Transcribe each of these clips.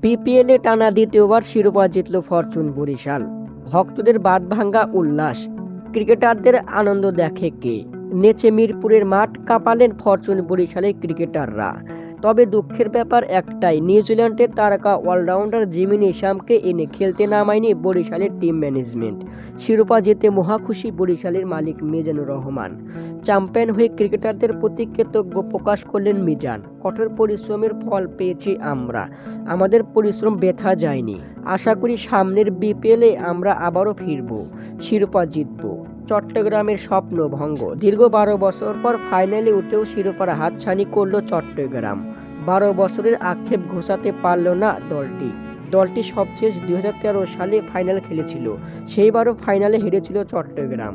বিপিএলে টানা দ্বিতীয়বার শিরোপা জিতল ফরচুন বরিশাল। ভক্তদের বাঁধ ভাঙ্গা উল্লাস, ক্রিকেটারদের আনন্দ দেখে কে? নেচে মিরপুরের মাঠ কাঁপালেন ফরচুন বরিশালের ক্রিকেটাররা। তবে দুঃখের ব্যাপার একটাই, নিউজিল্যান্ডের তারকা অলরাউন্ডার জিমি নেশামকে এনে খেলতে নামায়নি বরিশালের টিম ম্যানেজমেন্ট। শিরোপা জিতে মহাখুশি বরিশালের মালিক মিজানুর রহমান। চ্যাম্পিয়ন হয়ে ক্রিকেটারদের প্রতি কৃতজ্ঞ প্রকাশ করলেন মিজান। কঠোর পরিশ্রমের ফল পেয়েছি আমরা, আমাদের পরিশ্রম ব্যথা যায়নি। আশা করি সামনের বিপিএলে আমরা আবারও ফিরব, শিরোপা জিতব। চট্টগ্রামের স্বপ্ন ভঙ্গ, দীর্ঘ 12 বছর পর ফাইনালে উঠেও শিরোপার হাতছানি করল চট্টগ্রাম। 12 বছরের আক্ষেপ ঘোচাতে পারল না দলটি সবশেষ 2013 সালে ফাইনাল খেলেছিল, সেইবারও ফাইনালে হেরেছিল চট্টগ্রাম।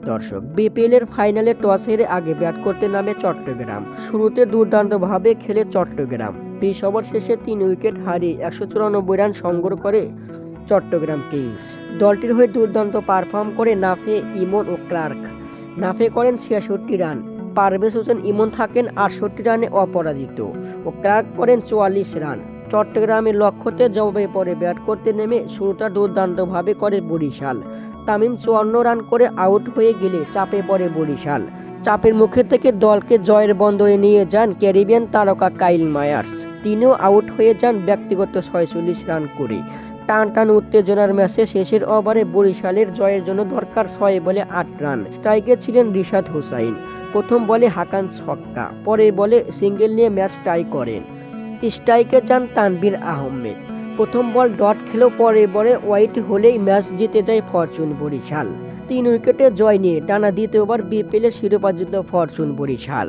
দর্শক, বিপিএল এর ফাইনালে টস হেরে আগে ব্যাট করতে নামে চট্টগ্রাম। শুরুতে দুর্দান্তভাবে খেলে চট্টগ্রাম 20 ওভার শেষে 3 উইকেট হারিয়ে 194 রান সংগ্রহ করে চট্টগ্রাম কিংস। দলটির হয়ে দুর্দান্ত পারফর্ম করে নাফে, ইমন ও ক্লার্ক। নাফে করেন 66 রান, পারভেজ হোসেন ইমন থাকেন 68 রানে অপরাজিত ও ক্লার্ক করেন 44 রান। চট্টগ্রামের লক্ষ্যতে জবাবে পরে ব্যাট করতে নেমে শুরুটা দুর্দান্তভাবে করে বরিশাল। তামিম 54 রান করে আউট হয়ে গেলে চাপে পড়ে বরিশাল। চাপের মুখে থেকে দলকে জয়ের বন্দরে নিয়ে যান ক্যারিবিয়ান তারকা কাইল মায়ার্স। তিনিও আউট হয়ে যান ব্যক্তিগত 46 রান করে। টান উত্তেজনার ম্যাচে শেষের ওভারে বরিশালের জয়ের জন্য দরকার 6 বলে 8 রান। স্ট্রাইকে ছিলেন রিশাদ হোসাইন। প্রথম বলে হাকান ছক্কা, পরের বলে সিঙ্গেল নিয়ে ম্যাচ টাই করেন। স্ট্রাইকে যান তানভীর আহমেদ। প্রথম বল ডট খেলেও পরের বলে ওয়াইড হলেই ম্যাচ জিতে যায় ফরচুন বরিশাল। 3 উইকেটে জয় নিয়ে টানা দ্বিতীয়বার বিপিএলে শিরোপা জিতল ফরচুন বরিশাল।